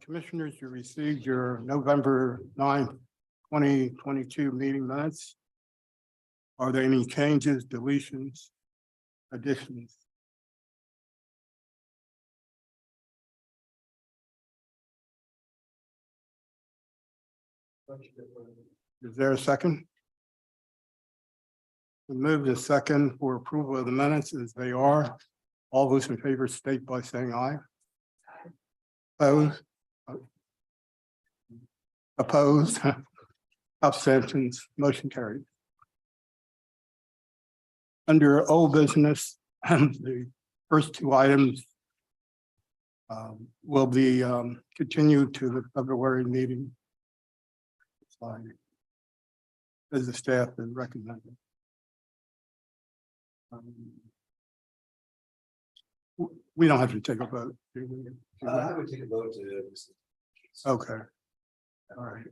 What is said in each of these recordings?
Commissioners, you received your November 9th, 2022 meeting minutes. Are there any changes, deletions, additions? Is there a second? We move the second for approval of the minutes as they are. All those in favor state by saying aye. Opposed? Opposed? Abstentions? Motion carried. Under old business, the first two items will be continued to the February meeting. As the staff is recommended. We don't have to take a vote. I would take a vote to. Okay. All right.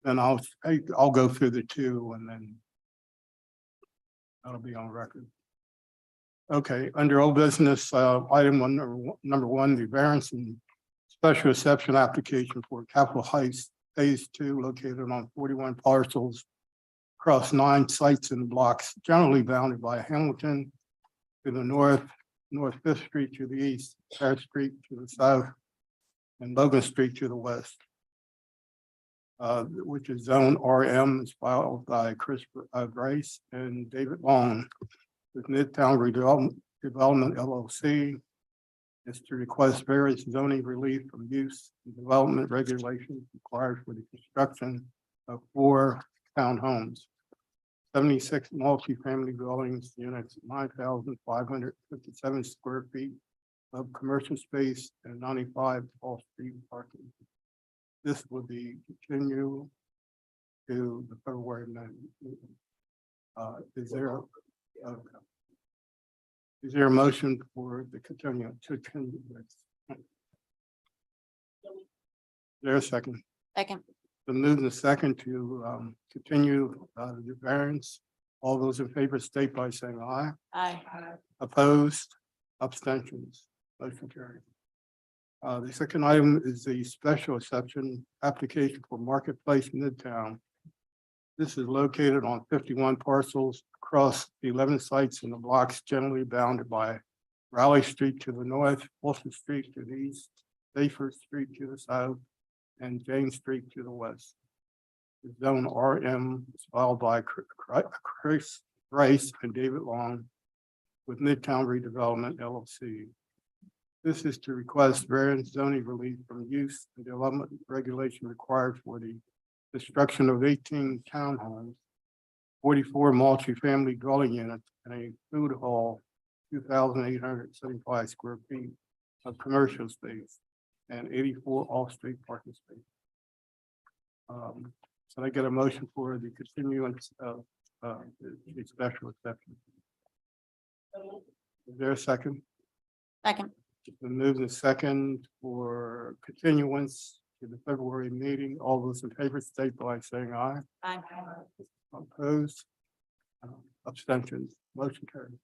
Then I'll go through the two and then that'll be on record. Okay, under old business, item number one, the variance and special exception application for Capitol Heights Phase 2 located on 41 parcels across 9 sites and blocks generally bounded by Hamilton to the north, North 5th Street to the east, Harrisburg Street to the south, and Logan Street to the west, which is zone RM, is filed by Chris Grace and David Long with Midtown Redevelopment LLC. Is to request various zoning relief from use and development regulations required for the construction of 4 townhomes, 76 multifamily dwellings, units, 9,557 square feet of commercial space, and 95 off-street parking. This will be continued to the February meeting. Is there a motion for the continue? Is there a second? Second. The move the second to continue the variance. All those in favor state by saying aye. Aye. Opposed? Abstentions? Motion carried. The second item is the special exception application for Marketplace Midtown. This is located on 51 parcels across 11 sites in the blocks generally bounded by Raleigh Street to the north, Wilson Street to the east, Bayford Street to the south, and James Street to the west. The zone RM is filed by Chris Rice and David Long with Midtown Redevelopment LLC. This is to request variance zoning relief from use and development regulation required for the construction of 18 townhomes, 44 multifamily dwelling units, and a food hall, 2,875 square feet of commercial space, and 84 off-street parking space. So I get a motion for the continuance of the special exception. Is there a second? Second. The move the second for continuance to the February meeting. All those in favor state by saying aye. Aye. Opposed? Abstentions? Motion carried.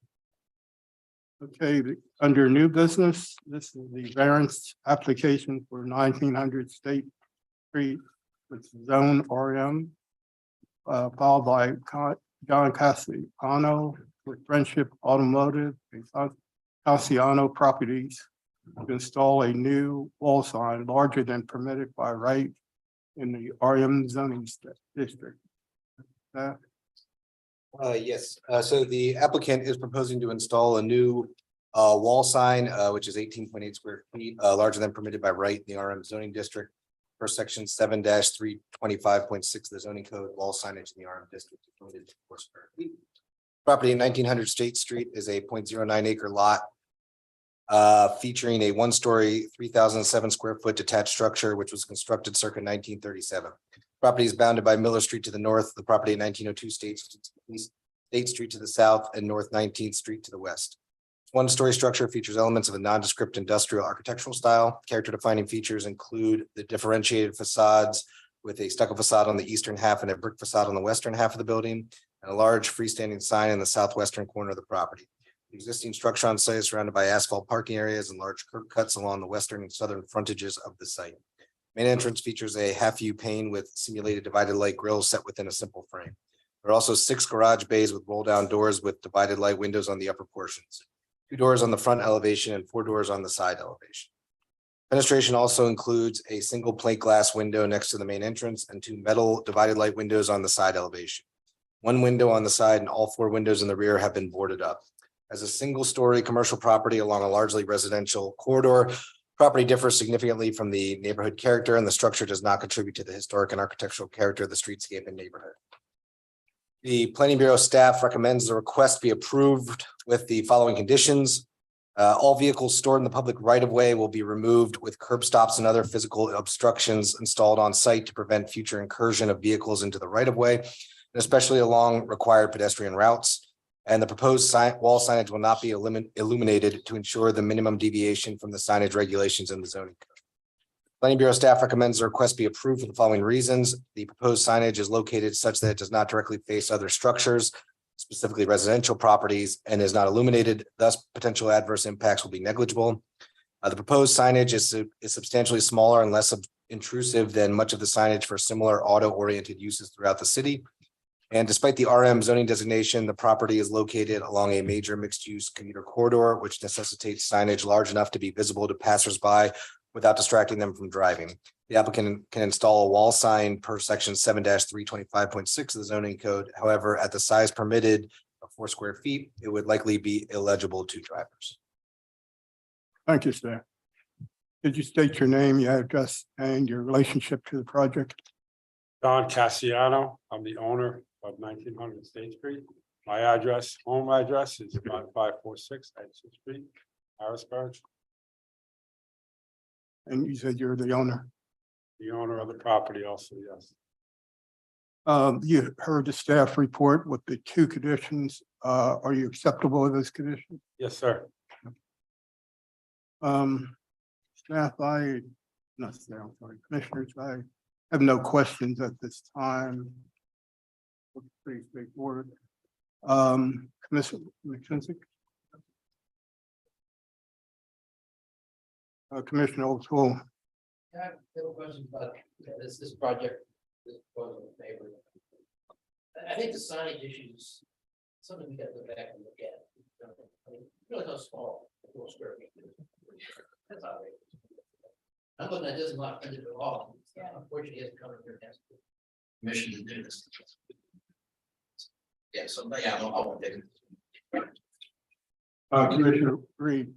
Okay, under new business, this is the variance application for 1900 State Street with zone RM, followed by John Cassiano with Friendship Automotive and Cassiano Properties to install a new wall sign larger than permitted by right in the RM zoning district. Yes, so the applicant is proposing to install a new wall sign, which is 18.8 square feet, larger than permitted by right in the RM zoning district per section 7-325.6 of the zoning code. Wall signage in the RM district is limited to 4 square feet. Property in 1900 State Street is a 0.09 acre lot featuring a 1-story, 3,007 square foot detached structure, which was constructed circa 1937. Property is bounded by Miller Street to the north, the property at 1902 State Street to the south, and North 19th Street to the west. 1-story structure features elements of a nondescript industrial architectural style. Character defining features include the differentiated facades with a stucco facade on the eastern half and a brick facade on the western half of the building, and a large freestanding sign in the southwestern corner of the property. The existing structure on site is surrounded by asphalt parking areas and large curb cuts along the western and southern frontages of the site. Main entrance features a half-view pane with simulated divided light grills set within a simple frame. There are also 6 garage bays with roll-down doors with divided light windows on the upper portions. 2 doors on the front elevation and 4 doors on the side elevation. Fenestration also includes a single plate glass window next to the main entrance and 2 metal divided light windows on the side elevation. 1 window on the side and all 4 windows in the rear have been boarded up. As a single-story commercial property along a largely residential corridor, property differs significantly from the neighborhood character, and the structure does not contribute to the historic and architectural character of the streetscape and neighborhood. The Planning Bureau staff recommends the request be approved with the following conditions. All vehicles stored in the public right-of-way will be removed with curb stops and other physical obstructions installed on site to prevent future incursion of vehicles into the right-of-way, and especially along required pedestrian routes. And the proposed wall signage will not be illuminated to ensure the minimum deviation from the signage regulations in the zoning code. Planning Bureau staff recommends the request be approved for the following reasons. The proposed signage is located such that it does not directly face other structures, specifically residential properties, and is not illuminated. Thus, potential adverse impacts will be negligible. The proposed signage is substantially smaller and less intrusive than much of the signage for similar auto-oriented uses throughout the city. And despite the RM zoning designation, the property is located along a major mixed-use commuter corridor, which necessitates signage large enough to be visible to passersby without distracting them from driving. The applicant can install a wall sign per section 7-325.6 of the zoning code. However, at the size permitted of 4 square feet, it would likely be illegible to drivers. Thank you, sir. Could you state your name, your address, and your relationship to the project? Don Cassiano, I'm the owner of 1900 State Street. My address, home address is 5546 Edison Street, Harrisburg. And you said you're the owner. The owner of the property also, yes. You heard the staff report with the 2 conditions. Are you acceptable with those conditions? Yes, sir. Staff, not staff, I'm sorry, commissioners, I have no questions at this time. Pretty straightforward. Commissioner McKenzie? Commissioner O'Toole? I have a question about this project. This neighbor. I think the signage issues, something we got to go back and look at. I mean, really how small 4 square feet is. That's outrageous. I'm looking at this and not printed at all. Unfortunately, it hasn't come here and asked permission to do this. Yeah, so yeah, I won't take it. Commissioner Green?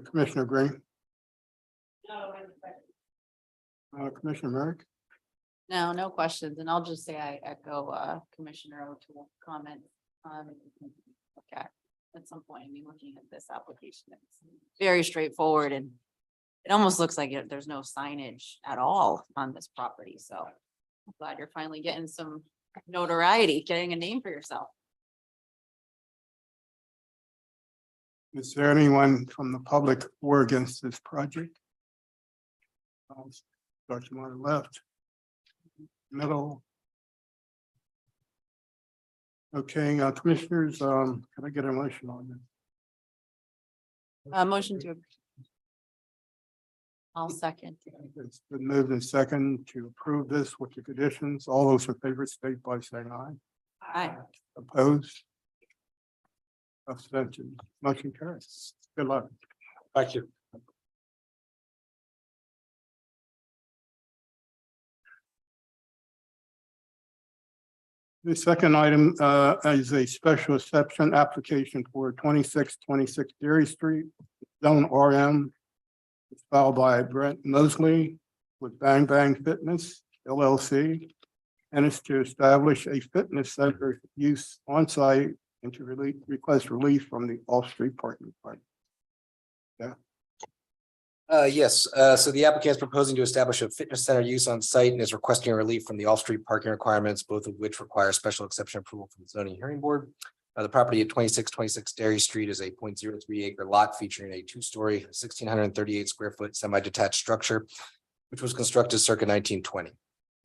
Commissioner Green? Commissioner Merrick? No questions, and I'll just say I echo Commissioner O'Toole comment. Okay, at some point, I mean, looking at this application, it's very straightforward, and it almost looks like there's no signage at all on this property. So I'm glad you're finally getting some notoriety, getting a name for yourself. Is there anyone from the public for or against this project? Start from on the left. Middle. Okay, commissioners, can I get a motion on this? Motion to. I'll second. It's been moved in second to approve this with the conditions. All those in favor state by saying aye. Aye. Opposed? Abstention. Motion carries. Good luck. Thank you. The second item is a special exception application for 2626 Dairy Street, Zone RM. It's filed by Brent Mosley with Bang Bang Fitness LLC, and it's to establish a fitness center use on site and to request relief from the off-street parking requirement. Yes, so the applicant is proposing to establish a fitness center use on site and is requesting relief from the off-street parking requirements, both of which require special exception approval from the zoning hearing board. The property at 2626 Dairy Street is a 0.03 acre lot featuring a 2-story, 1,638 square foot semi-detached structure, which was constructed circa 1920. The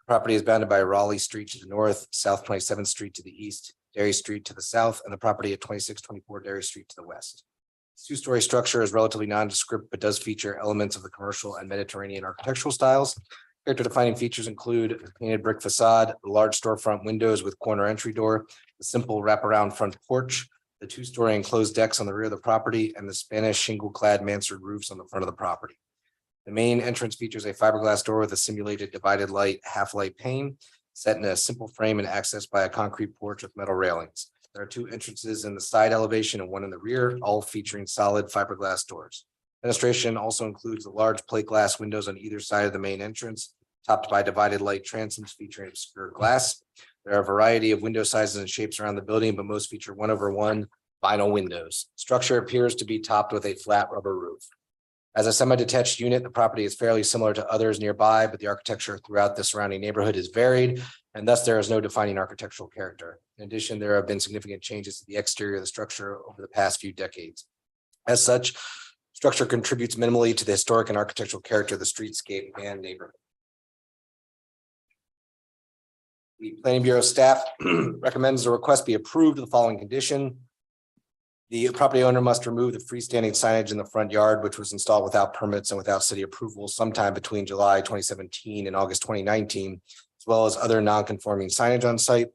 property is bounded by Raleigh Street to the north, South 27th Street to the east, Dairy Street to the south, and the property at 2624 Dairy Street to the west. This two-story structure is relatively nondescript, but does feature elements of the commercial and Mediterranean architectural styles. Character defining features include a painted brick facade, large storefront windows with corner entry door, a simple wraparound front porch, the two-story enclosed decks on the rear of the property, and the Spanish shingle-clad mansard roofs on the front of the property. The main entrance features a fiberglass door with a simulated divided light half-light pane set in a simple frame and accessed by a concrete porch with metal railings. There are two entrances in the side elevation and one in the rear, all featuring solid fiberglass doors. Fenestration also includes the large plate glass windows on either side of the main entrance, topped by divided light transoms featuring obscure glass. There are a variety of window sizes and shapes around the building, but most feature 1/1 vinyl windows. Structure appears to be topped with a flat rubber roof. As a semi-detached unit, the property is fairly similar to others nearby, but the architecture throughout the surrounding neighborhood is varied, and thus there is no defining architectural character. In addition, there have been significant changes to the exterior of the structure over the past few decades. As such, structure contributes minimally to the historic and architectural character of the streetscape and neighborhood. The Planning Bureau staff recommends the request be approved with the following condition. The property owner must remove the freestanding signage in the front yard, which was installed without permits and without city approval sometime between July 2017 and August 2019, as well as other non-conforming signage on site.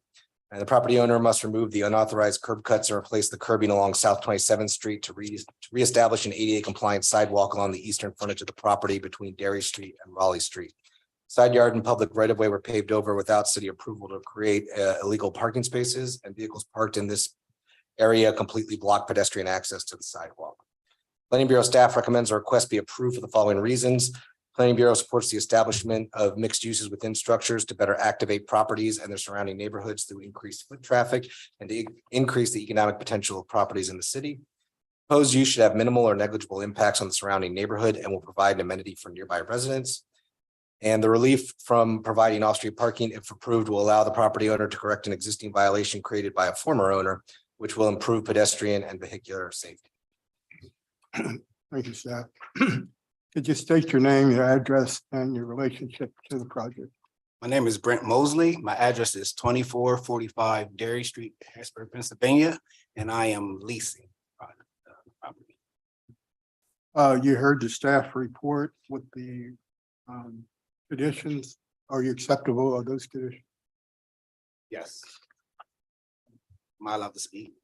And the property owner must remove the unauthorized curb cuts and replace the curbing along South 27th Street to reestablish an ADA compliant sidewalk along the eastern frontage of the property between Dairy Street and Raleigh Street. Side yard and public right of way were paved over without city approval to create illegal parking spaces, and vehicles parked in this area completely block pedestrian access to the sidewalk. Planning Bureau staff recommends a request be approved for the following reasons. Planning Bureau supports the establishment of mixed uses within structures to better activate properties and their surrounding neighborhoods through increased foot traffic and to increase the economic potential of properties in the city. Proposed use should have minimal or negligible impacts on the surrounding neighborhood and will provide an amenity for nearby residents. And the relief from providing off-street parking, if approved, will allow the property owner to correct an existing violation created by a former owner, which will improve pedestrian and vehicular safety. Thank you, staff. Could you state your name, your address, and your relationship to the project? My name is Brent Mosley. My address is 2445 Dairy Street, Harrisburg, Pennsylvania, and I am leasing property. You heard the staff report with the conditions. Are you acceptable of those conditions? Yes. Am I allowed to speak?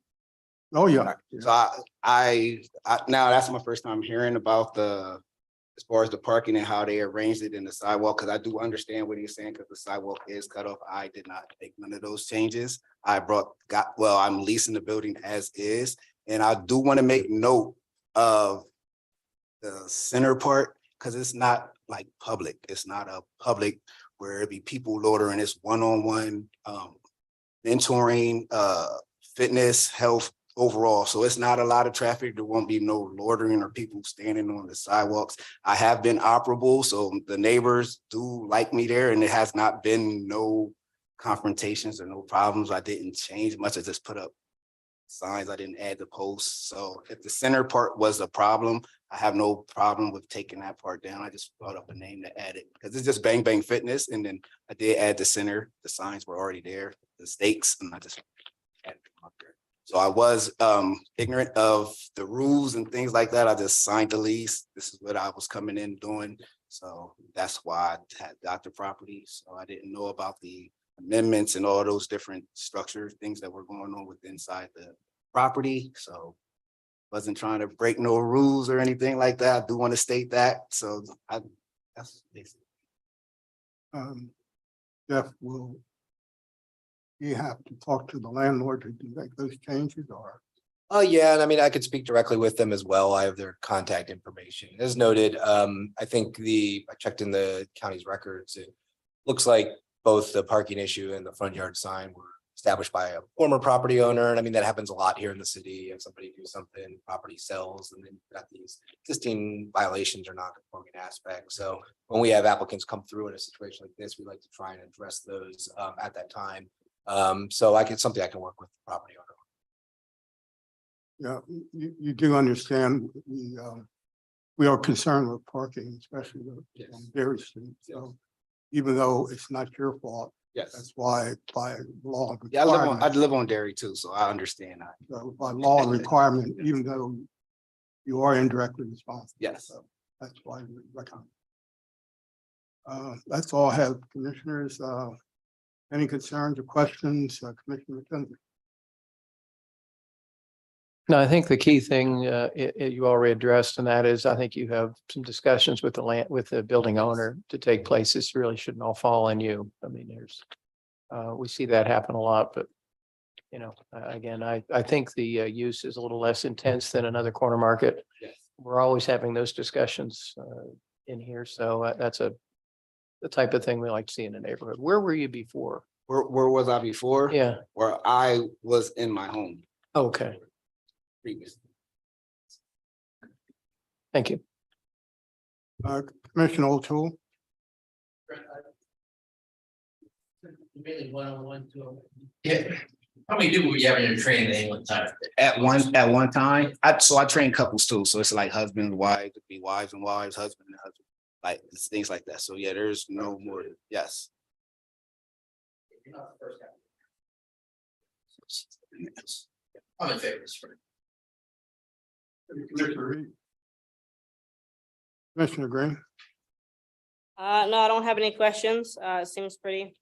Oh, yeah. So I now that's my first time hearing about as far as the parking and how they arranged it in the sidewalk, because I do understand what he's saying, because the sidewalk is cut off. I did not make none of those changes. I'm leasing the building as is, and I do want to make note of the center part, because it's not like public. It's not a public where it be people loitering. It's one-on-one mentoring, fitness, health overall. So it's not a lot of traffic. There won't be no loitering or people standing on the sidewalks. I have been operable, so the neighbors do like me there, and it has not been no confrontations or no problems. I didn't change much. I just put up signs. I didn't add the posts. So if the center part was a problem, I have no problem with taking that part down. I just brought up a name to add it because it's just Bang Bang Fitness. And then I did add the center. The signs were already there, the stakes, and I just added them up there. So I was ignorant of the rules and things like that. I just signed the lease. This is what I was coming in doing. So that's why I had got the property. So I didn't know about the amendments and all those different structures, things that were going on with inside the property. So wasn't trying to break no rules or anything like that. I do want to state that. So that's basically. Jeff, will you have to talk to the landlord to make those changes, or? Oh, yeah, and I mean, I could speak directly with them as well. I have their contact information. As noted, I think I checked in the county's records. It looks like both the parking issue and the front yard sign were established by a former property owner. And I mean, that happens a lot here in the city. If somebody do something, property sells, and then you've got these existing violations or non-conforming aspects. So when we have applicants come through in a situation like this, we like to try and address those at that time. So something I can work with the property owner. Yeah, you do understand we are concerned with parking, especially on Dairy Street. So even though it's not your fault, Yes. That's why by law. Yeah, I requirement- live on Dairy too, so I understand that. By law requirement, even though you are indirectly responsible. Yes. So that's why we recommend. That's all I have, commissioners. Any concerns or questions, Commissioner McKenzie? No, I think the key thing you already addressed, and that is, I think you have some discussions with the building owner to take place. This really shouldn't all fall on you. I mean, we see that happen a lot, but you know, again, I think the use is a little less intense than another corner market. Yes. We're always having those discussions in here, so that's the type of thing we like to see in the neighborhood. Where were you before? Where was I before? Yeah, Where I was in my home okay, previously. thank you. Commissioner O'Toole? Really one-on-one, two. Yeah. How many people were you having in your training at any one time? At one time, I train couples too, so it's like husband and wife, it could be wives and wives, husband and husband, like it's things like that. So yeah, there's no more, yes. You're not the first guy. I'm in favor of this. Commissioner Reed? Commissioner Green? No, I don't have any questions. It seems pretty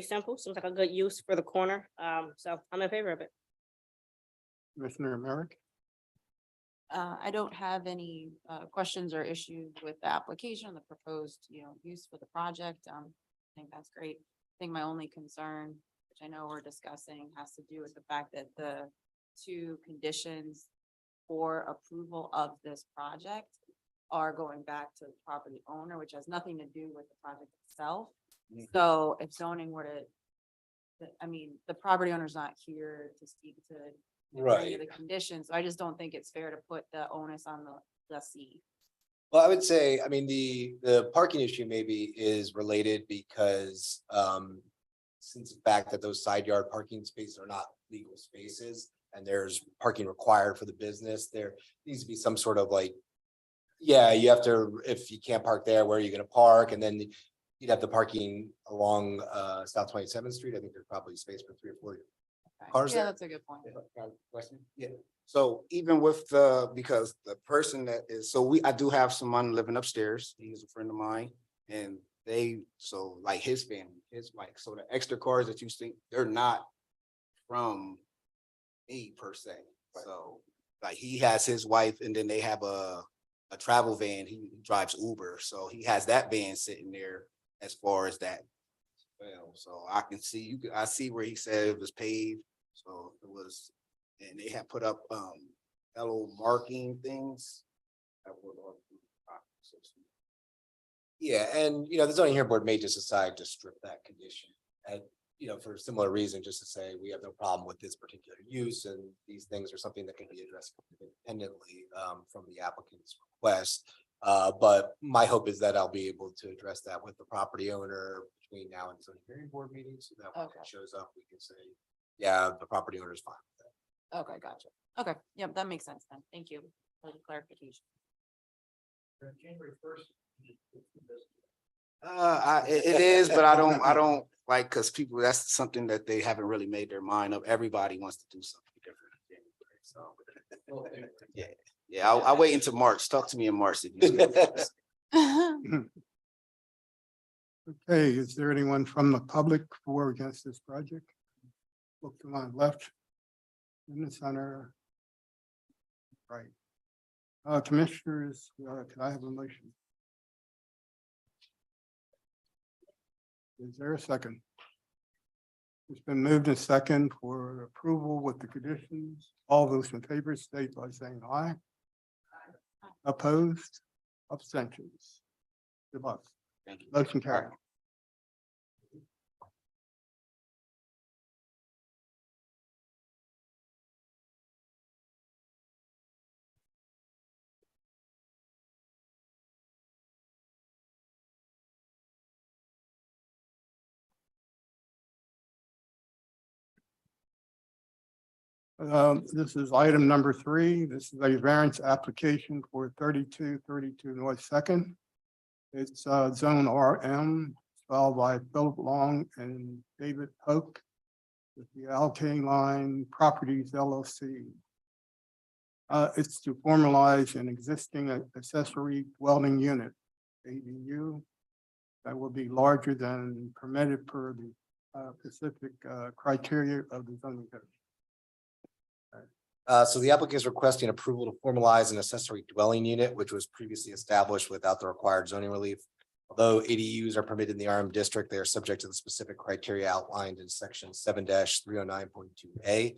simple. Seems like a good use for the corner. So I'm in favor of it. Commissioner Merrick? I don't have any questions or issues with the application, the proposed, use for the project. I think that's great. I think my only concern, which I know we're discussing, has to do with the fact that the two conditions for approval of this project are going back to the property owner, which has nothing to do with the project itself. So if zoning were to, the property owner's not here to speak to any of the conditions, so I just don't think it's fair to put the onus on the lessee. Well, I would say, I mean, the parking issue maybe is related because since the fact that those side yard parking spaces are not legal spaces and there's parking required for the business, there needs to be some sort of like, yeah, you have to, if you can't park there, where are you gonna park? And then you'd have the parking along South 27th Street. I think there's probably space for 3 or 4 Okay. cars Yeah, there. that's a good point. Yeah, so even with because the person that is, I do have someone living upstairs, he's a friend of mine. And so like his family, so the extra cars that you see, they're not from me per se. So like he has his wife and then they have a travel van, he drives Uber, so he has that van sitting there as far as that. Well, so I can see, I see where he said it was paved, so it was, and they have put up yellow marking things. Yeah, and the zoning hearing board may just decide to strip that condition and, for a similar reason, just to say we have no problem with this particular use and these things are something that can be addressed independently from the applicant's request. But my hope is that I'll be able to address that with the property owner between now and zoning hearing board meetings, so that when Okay. it shows up, we can say, yeah, the property owner is fine with that. Okay, gotcha. Okay, yep, that makes sense then. Thank you for the clarification. January 1st. It is, but I don't like, cause people, that's something that they haven't really made their mind up. Everybody wants to do something different. in January, So, yeah, I'll wait until March. Talk to me in March. If you Okay, is there anyone from the public for or against this project? Look to my left. In the center. Right. Commissioners, can I have a motion? Is there a second? It's been moved and second for approval with the conditions. All those in favor state by saying aye. Opposed, abstentions. Good luck. Thank you. Motion carried. This is item number 3. This is a variance application for 3232 North Second. It's zone RM, filed by Philip Long and David Hoke with the Alkane Line Properties LLC. It's to formalize an existing accessory dwelling unit, ADU, that will be larger than permitted per the specific criteria of the zoning code. So the applicant is requesting approval to formalize an accessory dwelling unit, which was previously established without the required zoning relief. Although ADUs are permitted in the RM district, they are subject to the specific criteria outlined in section 7-309.2A.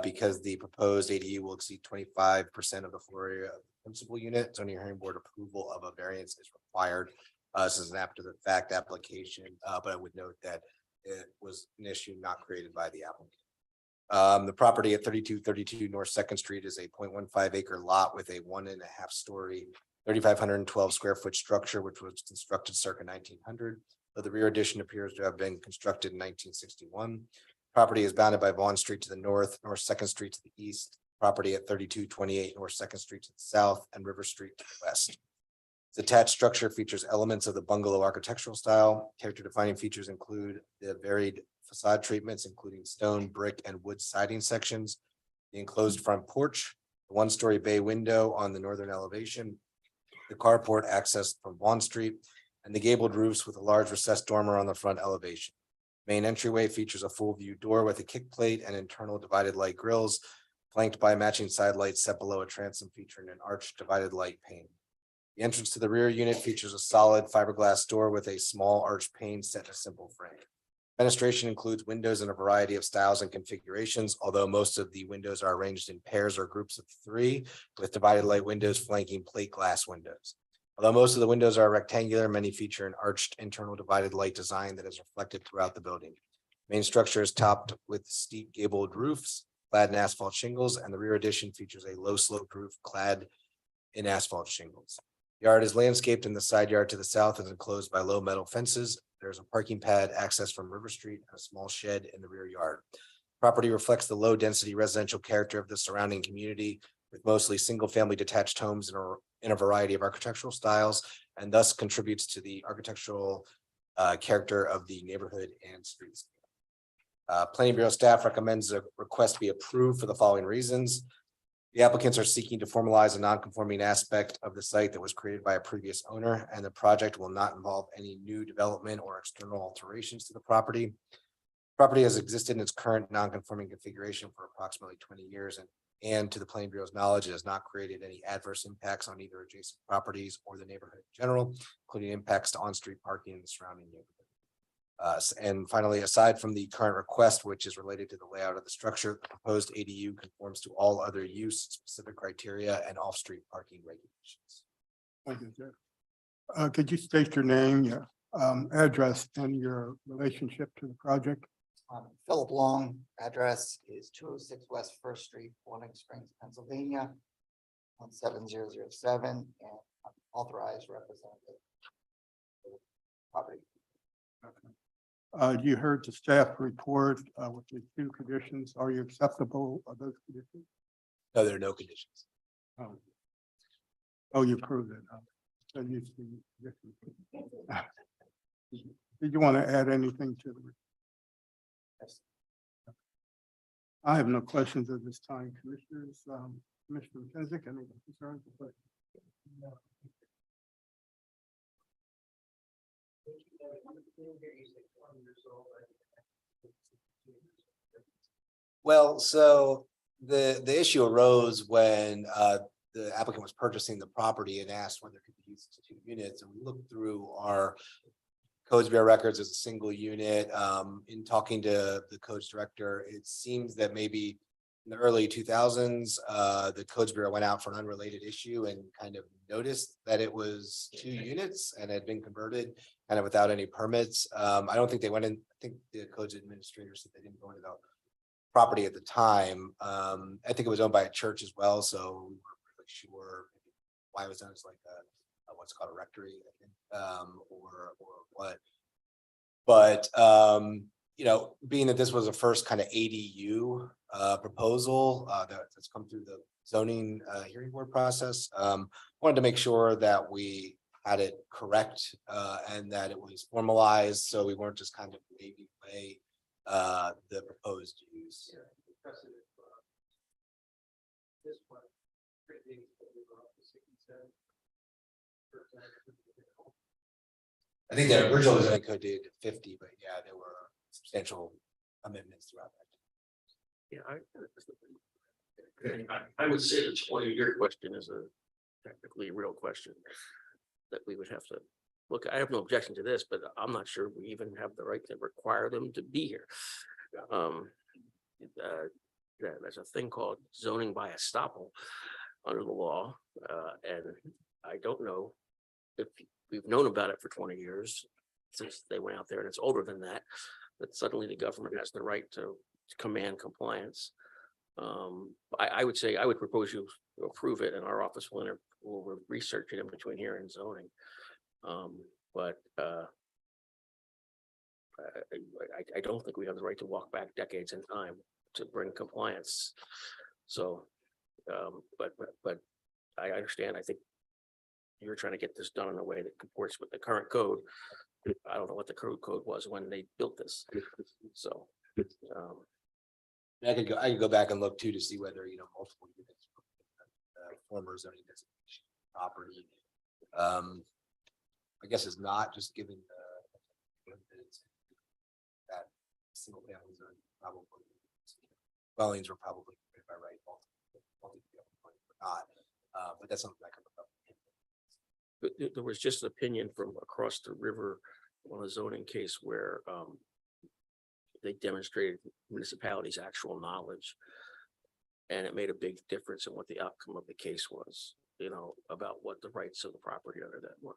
Because the proposed ADU will exceed 25% of the floor area of the principal unit, zoning hearing board approval of a variance is required. This is an after the fact application, but I would note that it was an issue not created by the applicant. The property at 3232 North Second Street is a 0.15 acre lot with a 1.5 story, 3,512 square foot structure, which was constructed circa 1900. But the rear addition appears to have been constructed in 1961. Property is bounded by Vaughn Street to the north, North Second Street to the east, property at 3228 North Second Street to the south, and River Street to the west. The attached structure features elements of the bungalow architectural style. Character defining features include the varied facade treatments, including stone, brick, and wood siding sections, the enclosed front porch, the one-story bay window on the northern elevation, the carport accessed from Vaughn Street, and the gabled roofs with a large recessed dormer on the front elevation. Main entryway features a full view door with a kick plate and internal divided light grills, flanked by matching side lights set below a transom featuring an arched divided light pane. The entrance to the rear unit features a solid fiberglass door with a small arched pane set in a simple frame. Fenestration includes windows in a variety of styles and configurations, although most of the windows are arranged in pairs or groups of 3, with divided light windows flanking plate glass windows. Although most of the windows are rectangular, many feature an arched internal divided light design that is reflected throughout the building. Main structure is topped with steep gabled roofs, clad in asphalt shingles, and the rear addition features a low sloped roof clad in asphalt shingles. The yard is landscaped, and the side yard to the south is enclosed by low metal fences. There's a parking pad accessed from River Street and a small shed in the rear yard. Property reflects the low density residential character of the surrounding community, with mostly single family detached homes in a variety of architectural styles, and thus contributes to the architectural character of the neighborhood and streets. Planning Bureau staff recommends the request be approved for the following reasons. The applicants are seeking to formalize a non-conforming aspect of the site that was created by a previous owner, and the project will not involve any new development or external alterations to the property. Property has existed in its current non-conforming configuration for approximately 20 years, and to the Planning Bureau's knowledge, it has not created any adverse impacts on either adjacent properties or the neighborhood in general, including impacts to on-street parking in the surrounding neighborhood. And finally, aside from the current request, which is related to the layout of the structure, the proposed ADU conforms to all other use specific criteria and off-street parking regulations. Thank you, Jeff. Could you state your name, your address, and your relationship to the project? Philip Long, address is 206 West First Street, Boiling Springs, Pennsylvania, 17007, and I'm authorized representative. for the Property. You heard the staff report with the 2 conditions. Are you acceptable of those conditions? No, there are no conditions. Oh, you approved it. So you see the conditions. Did you want to add anything to the? I have no questions at this time, commissioners. Commissioner McKenzie, any concerns? Well, so the issue arose when the applicant was purchasing the property and asked whether it could be used to 2 units, and we looked through our Codes Bureau records as a single unit. In talking to the codes director, it seems that maybe in the early 2000s, the Codes Bureau went out for an unrelated issue and kind of noticed that it was 2 units and had been converted kind of without any permits. I don't think they went in. I think the codes administrator said they didn't go into the property at the time. I think it was owned by a church as well, so we weren't really sure why it was done as like what's called a rectory, I think, or what. But you know, being that this was a first kind of ADU proposal that's come through the zoning hearing board process, wanted to make sure that we had it correct, and that it was formalized, so we weren't just kind of waving away the proposed use. I think the original zoning code did 50, but yeah, there were substantial amendments throughout that. Yeah, I would say the 20-year question is a technically real question that we would have to look. I have no objection to this, but I'm not sure we even have the right to require them to be here. There's a thing called zoning by estoppel under the law, and I don't know if we've known about it for 20 years since they went out there, and it's older than that. That suddenly the government has the right to command compliance. I would say I would propose you approve it, and our office will research it in between here and zoning. But I don't think we have the right to walk back decades in time to bring compliance. So, but I understand. I think you're trying to get this done in a way that comports with the current code. I don't know what the code was when they built this. So, I could go back and look too to see whether, multiple units, former zoning designation property. I guess it's not just given that single family zone probably dwellings were probably permitted by right. Not, but that's something I can look up. but there was just an opinion from across the river on a zoning case where they demonstrated municipalities' actual knowledge. And it made a big difference in what the outcome of the case was, about what the rights of the property owner that were.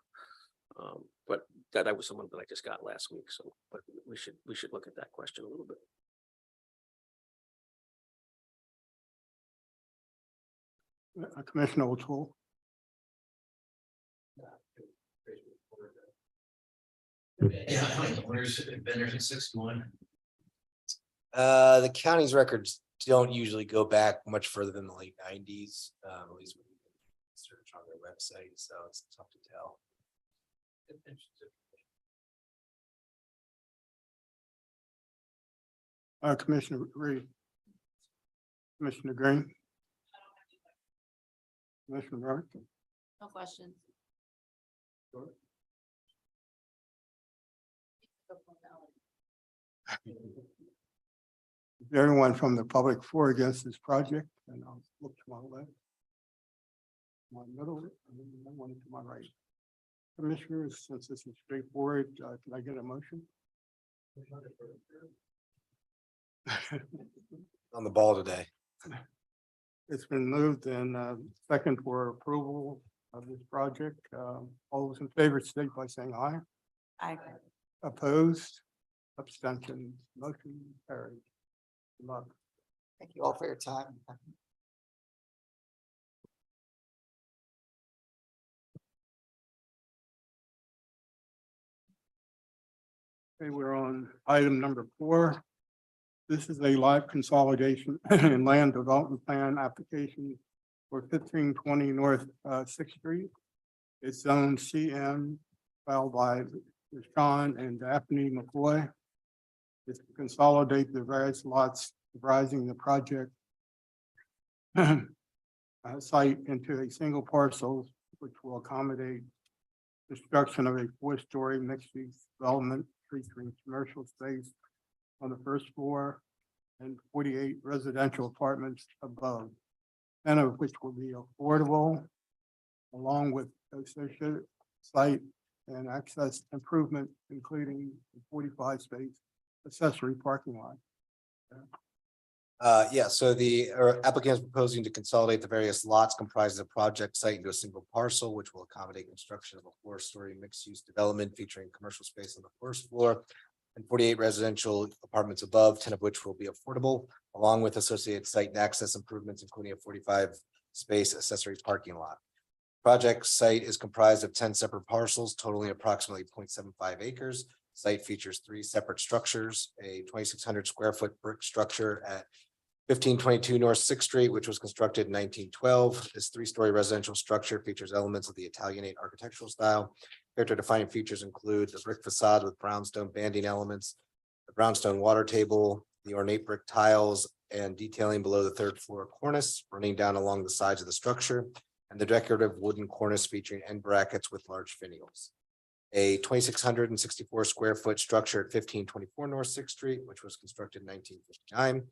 But that was someone that I just got last week. So, but we should look at that question a little bit. Commissioner O'Toole. Yeah, how many owners have been there since 61? The county's records don't usually go back much further than the late 90s, at least when you can search on their website, so it's tough to tell. Commissioner Reed. Commissioner Green. Commissioner Roberts. No questions. Is there anyone from the public for or against this project? And I'll look to my left. My middle, and then one to my right. Commissioners, since this is straightforward, can I get a motion? On the ball today. It's been moved and second for approval of this project. All those in favor state by saying aye. Aye. Opposed, abstentions, motion carried. Good luck. Thank you all for your time. Okay, we're on item number 4. This is a live consolidation and land development plan application for 1520 North 6th Street. It's zone CM, filed by Sean and Daphne McCoy. It's to consolidate the various lots comprising the project site into a single parcel, which will accommodate construction of a 4-story mixed-use development featuring commercial space on the first floor and 48 residential apartments above, 10 of which will be affordable, along with associated site and access improvement, including the 45 space accessory parking lot. Yeah, so the applicant is proposing to consolidate the various lots comprised of the project site into a single parcel, which will accommodate construction of a 4-story mixed-use development featuring commercial space on the first floor and 48 residential apartments above, 10 of which will be affordable, along with associated site and access improvements, including a 45 space accessory parking lot. Project site is comprised of 10 separate parcels, totaling approximately 0.75 acres. Site features 3 separate structures, a 2,600 square foot brick structure at 1522 North Sixth Street, which was constructed in 1912. This three-story residential structure features elements of the Italianate architectural style. Character defining features include the brick facade with brownstone banding elements, the brownstone water table, the ornate brick tiles, and detailing below the third floor cornice running down along the sides of the structure, and the decorative wooden cornice featuring end brackets with large finials. A 2,664 square foot structure at 1524 North Sixth Street, which was constructed in 1959.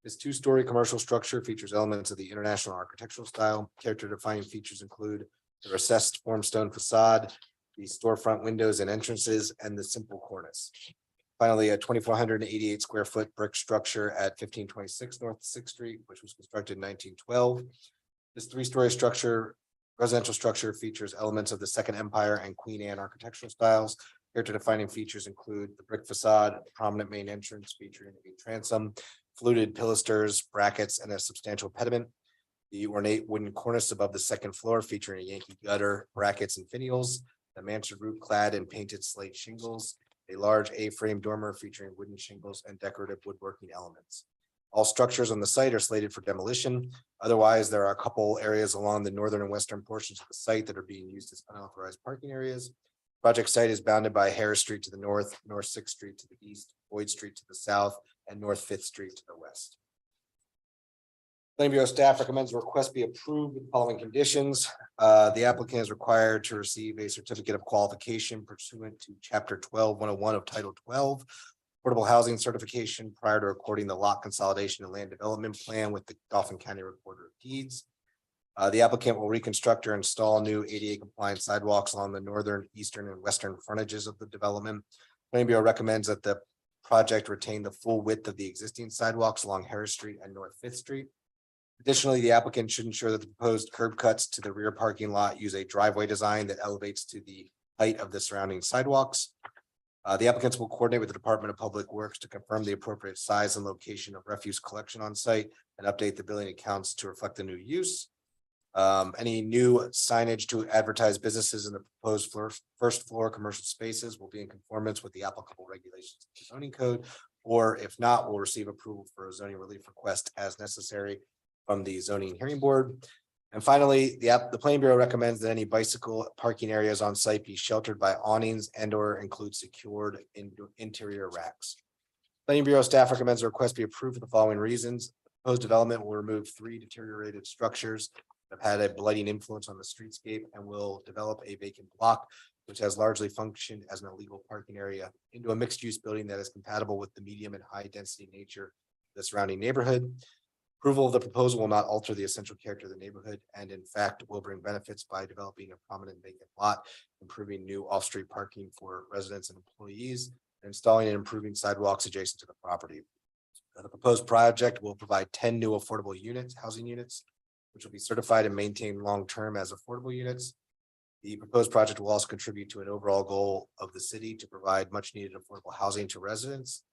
This two-story commercial structure features elements of the international architectural style. Character defining features include the recessed formstone facade, the storefront windows and entrances, and the simple cornice. Finally, a 2,488 square foot brick structure at 1526 North Sixth Street, which was constructed in 1912. This three-story residential structure features elements of the Second Empire and Queen Anne architectural styles. Character defining features include the brick facade, prominent main entrance featuring a transom, fluted pilasters, brackets, and a substantial pediment. The ornate wooden cornice above the second floor featuring a Yankee gutter, brackets, and finials. The mansard roof clad in painted slate shingles. A large A-frame dormer featuring wooden shingles and decorative woodworking elements. All structures on the site are slated for demolition. Otherwise, there are a couple areas along the northern and western portions of the site that are being used as unauthorized parking areas. Project site is bounded by Harris Street to the north, North Sixth Street to the east, Boyd Street to the south, and North Fifth Street to the west. Planning Bureau staff recommends the request be approved with the following conditions. The applicant is required to receive a certificate of qualification pursuant to Chapter 12-101 of Title 12, affordable housing certification prior to recording the lot consolidation and land development plan with the Dauphin County Recorder of Deeds. The applicant will reconstruct or install new ADA compliant sidewalks along the northern, eastern, and western frontages of the development. Planning Bureau recommends that the project retain the full width of the existing sidewalks along Harris Street and North Fifth Street. Additionally, the applicant should ensure that the proposed curb cuts to the rear parking lot use a driveway design that elevates to the height of the surrounding sidewalks. The applicants will coordinate with the Department of Public Works to confirm the appropriate size and location of refuse collection on site and update the billing accounts to reflect the new use. Any new signage to advertise businesses in the proposed first floor commercial spaces will be in conformance with the applicable regulations of the zoning code, or if not, will receive approval for a zoning relief request as necessary from the zoning hearing board. And finally, the Planning Bureau recommends that any bicycle parking areas on site be sheltered by awnings and or include secured interior racks. Planning Bureau staff recommends the request be approved for the following reasons. Proposed development will remove 3 deteriorated structures that have had a blighting influence on the streetscape and will develop a vacant block, which has largely functioned as an illegal parking area, into a mixed-use building that is compatible with the medium and high-density nature of the surrounding neighborhood. Approval of the proposal will not alter the essential character of the neighborhood and in fact will bring benefits by developing a prominent vacant lot, improving new off-street parking for residents and employees, and installing and improving sidewalks adjacent to the property. The proposed project will provide 10 new affordable housing units, which will be certified and maintained long-term as affordable units. The proposed project will also contribute to an overall goal of the city to provide much needed affordable housing to residents.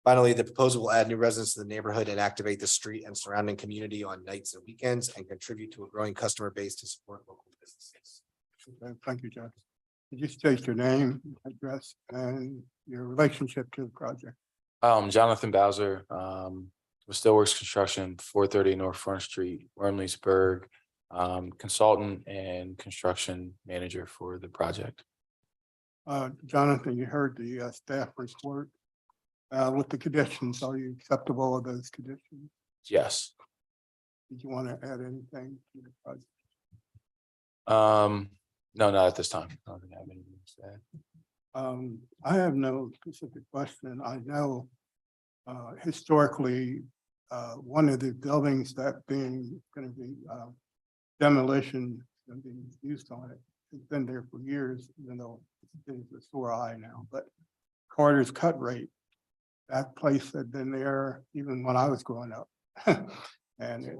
Finally, the proposal will add new residents to the neighborhood and activate the street and surrounding community on nights and weekends and contribute to a growing customer base to support local businesses. Okay, thank you, Jeff. Could you state your name, address, and your relationship to the project? Jonathan Bowser, with Stillworks Construction, 430 North Front Street, Wormleysburg, consultant and construction manager for the project. Jonathan, you heard the staff report. With the conditions, are you acceptable of those conditions? Yes. Did you want to add anything to the project? No, not at this time. I don't think I have anything to say. I have no specific question. I know historically, one of the buildings that going to be demolition and being used on it has been there for years, even though it's a sore eye now. But Carter's Cut Rate, that place had been there even when I was growing up. And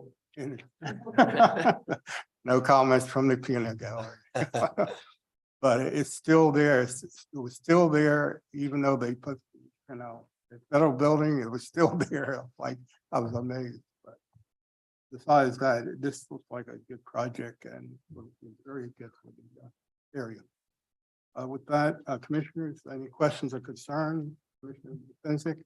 no comments from the peanut gallery. But it's still there. It was still there, even though they put, the federal building, it was still there. Like, I was amazed. But besides that, this looks like a good project and will be very good for the area. With that, commissioners, any questions or concerns? Commissioner Benzik?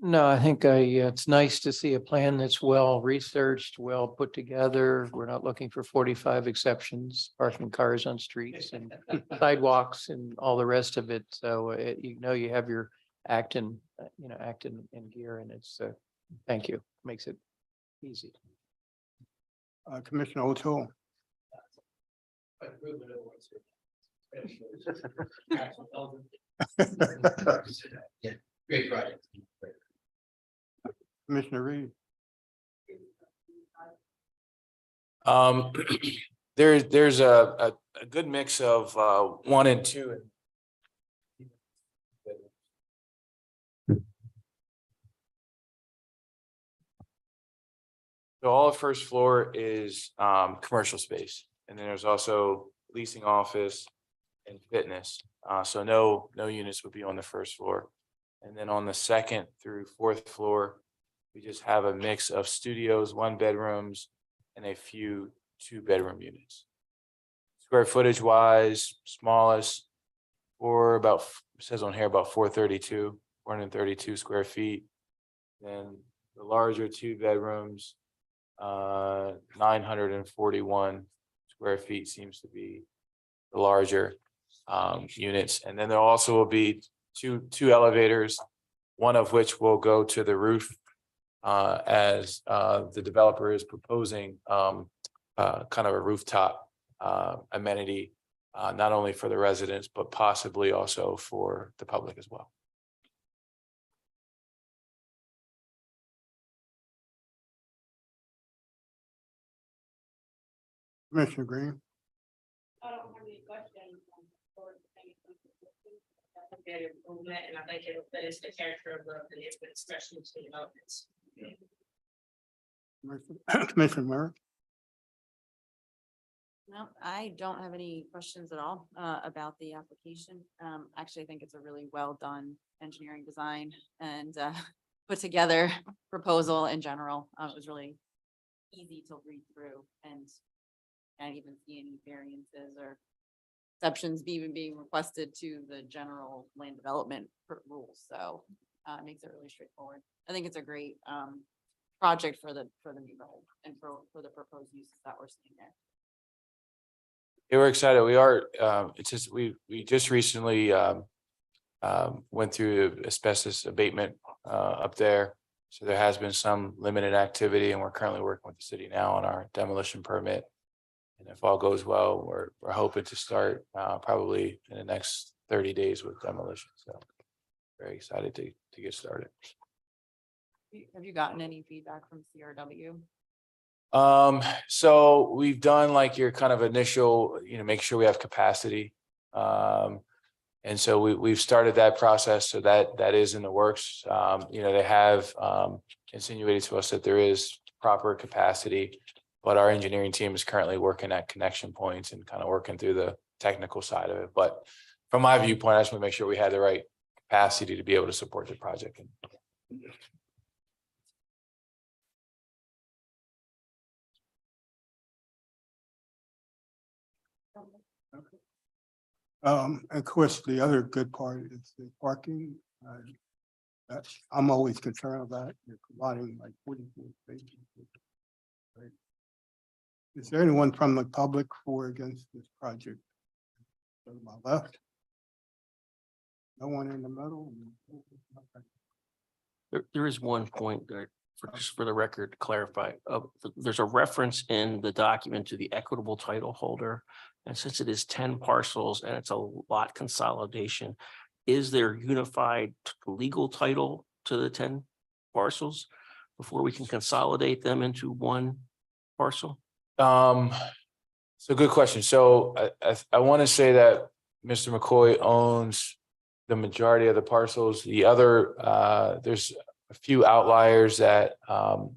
No, I think it's nice to see a plan that's well researched, well put together. We're not looking for 45 exceptions, parking cars on streets and sidewalks and all the rest of it. So you have your act in gear, and it's, thank you, makes it easy. Commissioner O'Toole. Improvement over what's here. Yeah, great project. Commissioner Reed. There's a good mix of 1 and 2. So all the first floor is commercial space, and then there's also leasing office and fitness. So no units would be on the first floor. And then on the 2nd through 4th floor, we just have a mix of studios, 1-bedrooms, and a few 2-bedroom units. Square footage wise, smallest, or about, it says on here about 432 square feet. Then the larger 2-bedrooms, 941 square feet seems to be the larger units. And then there also will be two elevators, one of which will go to the roof as the developer is proposing kind of a rooftop amenity, not only for the residents, but possibly also for the public as well. Commissioner Green. I don't have any questions. Very improvement, and I think that is the character of the expression to developments. Commissioner Merrick. No, I don't have any questions at all about the application. Actually, I think it's a really well done engineering design and put together proposal in general. It was really easy to read through and can't even see any variances or exceptions even being requested to the general land development rules. So it makes it really straightforward. I think it's a great project for the neighborhood and for the proposed uses that we're seeing there. Yeah, we're excited. We are, it's just, we just recently went through asbestos abatement up there. So there has been some limited activity, and we're currently working with the city now on our demolition permit. And if all goes well, we're hoping to start probably in the next 30 days with demolition. So very excited to get started. Have you gotten any feedback from CRW? So we've done like your kind of initial, make sure we have capacity. And so we've started that process. So that is in the works. They have insinuated to us that there is proper capacity, but our engineering team is currently working at connection points and kind of working through the technical side of it. But from my viewpoint, I just want to make sure we had the right capacity to be able to support the project. Of course, the other good part is the parking. I'm always concerned about you're providing like 44 spaces. Right. Is there anyone from the public for or against this project? To my left. No one in the middle. There is one point that, just for the record, to clarify, there's a reference in the document to the equitable title holder. And since it is 10 parcels and it's a lot consolidation, is there unified legal title to the 10 parcels before we can consolidate them into one parcel? So good question. So I want to say that Mr. McCoy owns the majority of the parcels. The other, there's a few outliers that are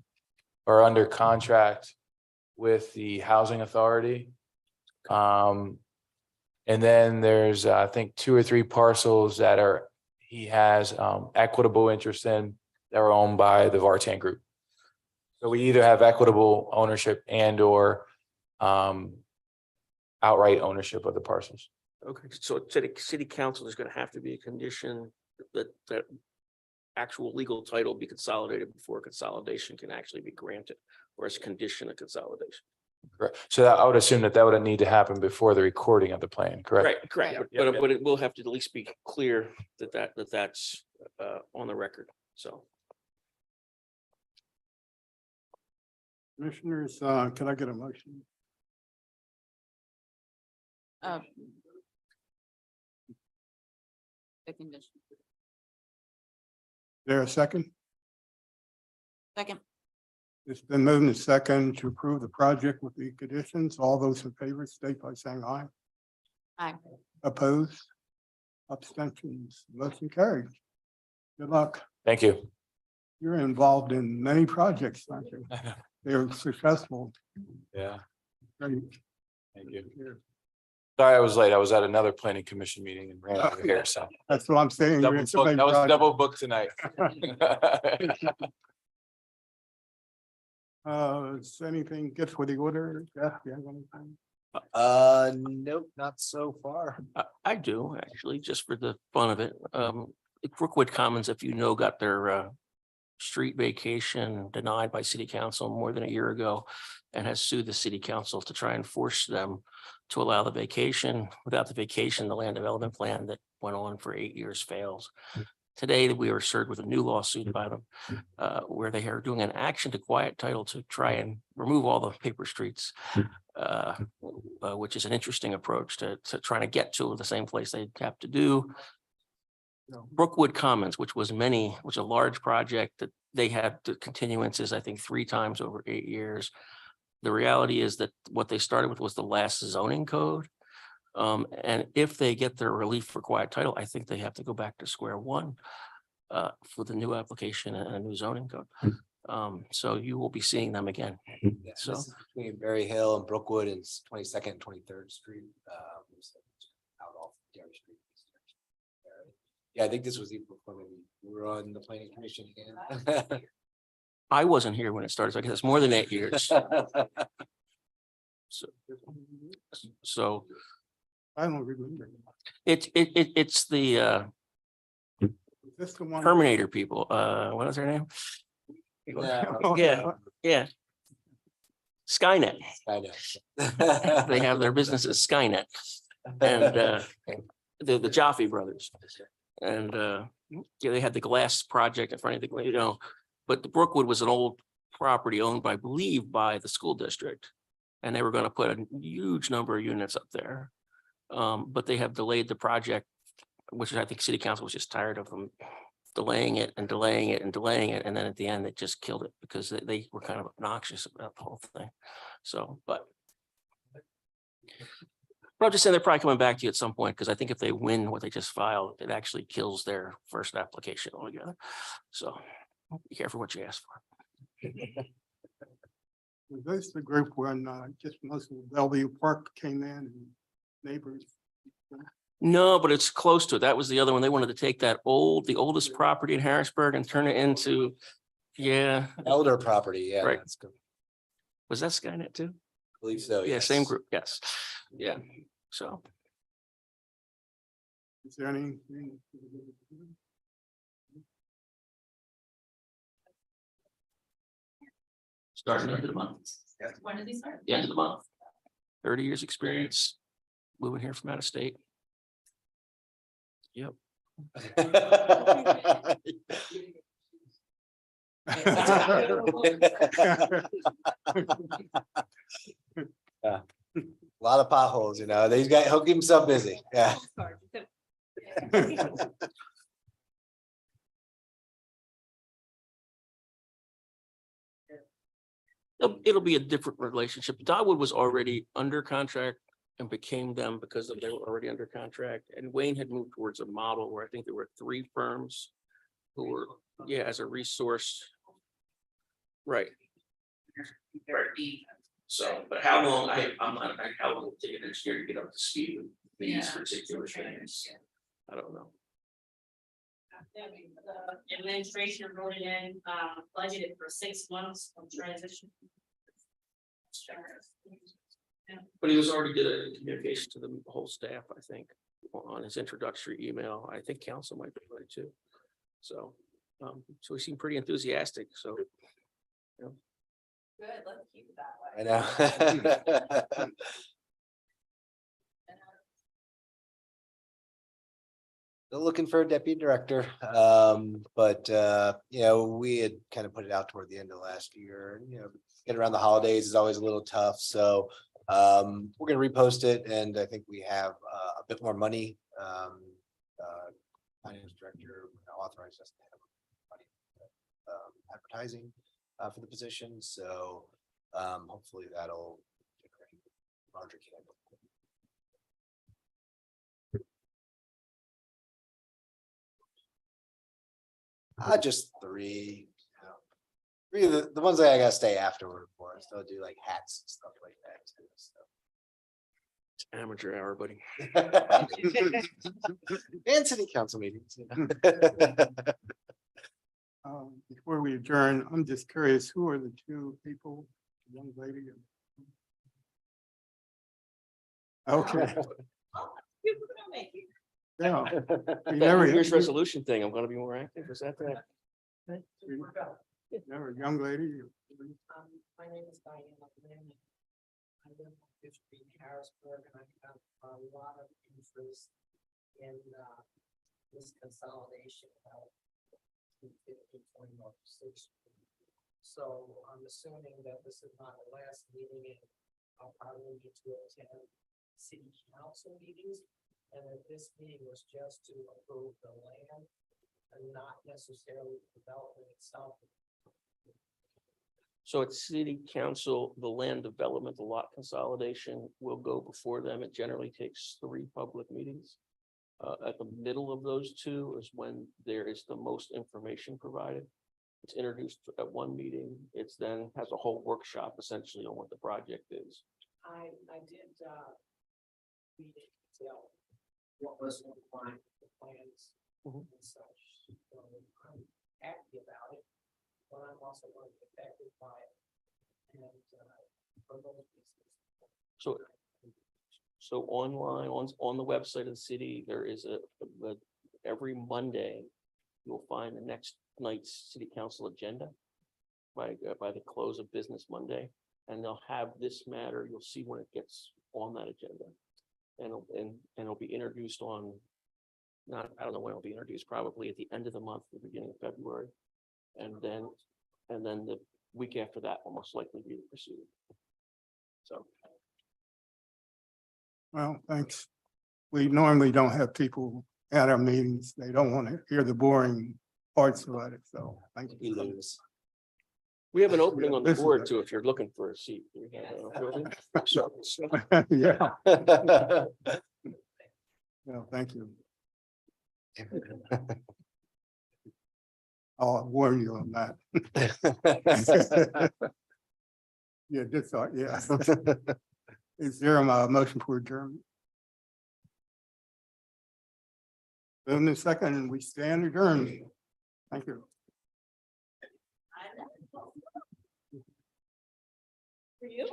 under contract with the housing authority. And then there's, I think, 2 or 3 parcels that he has equitable interest in that are owned by the Vartan Group. So we either have equitable ownership and or outright ownership of the parcels. Okay, so city council is going to have to be a condition that actual legal title be consolidated before consolidation can actually be granted, or as a condition of consolidation. Correct. So I would assume that would need to happen before the recording of the plan, correct? Right, correct, Right. but it will have to at least be clear that's on the record, so. Commissioners, can I get a motion? The condition. There a second? Second. It's been moved and second to approve the project with the conditions. All those in favor state by saying aye. Aye. Opposed? Abstentions? Motion carried. Good luck. Thank you. You're involved in many projects, aren't you? They're successful. Yeah, Great. thank you. Sorry, I was late. I was at another planning commission meeting and ran out of here, so. That's what I'm saying. You're Double in so booked. many That was projects. double booked tonight. Is anything good for the order? Jeff, you have anything? Nope, not so far. I do, actually, just for the fun of it. Brookwood Commons, if you know, got their street vacation denied by city council more than a year ago and has sued the city council to try and force them to allow the vacation. Without the vacation, the land development plan that went on for 8 years fails. Today, we were served with a new lawsuit by them where they are doing an action to quiet title to try and remove all the paper streets, which is an interesting approach to trying to get to the same place they have to do. Brookwood Commons, which was a large project that they had the continuances, I think 3 times over 8 years. The reality is that what they started with was the last zoning code. And if they get their relief for quiet title, I think they have to go back to square one for the new application and a new zoning code. So you will be seeing them again. Yeah, So- this is between Berry Hill and Brookwood and 22nd and 23rd Street. Out off Dairy Street. Yeah, I think this was even before we were on the planning commission again. I wasn't here when it started, so I guess it's more than 8 years. So I don't remember. it's the Is this the one? Terminator people. What is their name? Oh, Yeah. Skynet. I know. They have their business as Skynet and the Jaffe brothers. And yeah, they had the glass project in front of the, but the Brookwood was an old property owned by, I believe, by the school district. And they were going to put a huge number of units up there. But they have delayed the project, which I think city council was just tired of them delaying it and delaying it and delaying it. And then at the end, it just killed it because they were kind of obnoxious about the whole thing. So, but I'm just saying they're probably coming back to you at some point, because I think if they win what they just filed, it actually kills their first application altogether. So be careful what you ask for. Was this the group when just most of Bellevue Park came in and neighbors? No, but it's close to it. That was the other one. They wanted to take the oldest property in Harrisburg and turn it into, yeah. Elder property, yeah. Right. That's good. Was that Skynet too? I believe so. Yeah, yes. same group. Yes. Yeah. So Is there any? starting end of the month. When did he start? The end of the month. 30 years experience, moving here from out of state. Yep. A lot of potholes, he'll keep himself busy, yeah. It'll be a different relationship. Dogwood was already under contract and became them because they were already under contract. And Wayne had moved towards a model where I think there were 3 firms who were, yeah, as a resource. Right. So, but how long, I'm not, how long will it take an engineer to get up to speed with these particular things? I don't know. The administration wrote it in, budgeted for 6 months of transition. But he was already did a communication to the whole staff, I think, on his introductory email. I think council might be ready too. So So he seemed pretty enthusiastic, so. Good, let's keep it that I way. know. Still looking for a deputy director, but we had kind of put it out toward the end of last year, get around the holidays is always a little tough, so. We're gonna repost it, and I think we have a bit more money. Finance director authorized us to have money, advertising for the position, so hopefully that'll generate larger candidate. Just three. Three of the ones that I gotta stay afterward for. I still do like hats and stuff like that too. It's amateur hour, buddy. And city council meetings. Before we adjourn, I'm just curious, who are the two people, the young lady? Okay. Yeah. You That never- New Year's resolution thing, I'm gonna be more active, is that the? Never, young lady. My name is Diane McLean. I live on Fifth Street, Harrisburg, and I have a lot of interest in this consolidation of 1520 North Sixth Street. So I'm assuming that this is not the last meeting, and I'll probably need to attend city council meetings. And that this meeting was just to approve the land and not necessarily the development itself. So at city council, the land development, the lot consolidation will go before them. It generally takes 3 public meetings. At the middle of those 2 is when there is the most information provided. It's introduced at one meeting. It's then has a whole workshop essentially on what the project is. I did read it, detail what was on the plans and such. So I'm happy about it, but I'm also going to be affected by it. And for those pieces. So online, on the website of the city, there is every Monday, you'll find the next night's city council agenda by the close of business Monday, and they'll have this matter, you'll see when it gets on that agenda. And it'll be introduced on, I don't know when it'll be introduced, probably at the end of the month, the beginning of February. And then the week after that will most likely be the proceeding. So. Well, thanks. We normally don't have people at our meetings. They don't want to hear the boring parts about it, so thank We you. lose. We have an opening on the This is board a- too, if you're looking for a seat. We have an opening. Yeah, no, thank you. I'll warn you on that. Yeah, just thought, yeah. Is there a motion for adjournment? In a second, and we stand adjourned. Thank you. For you?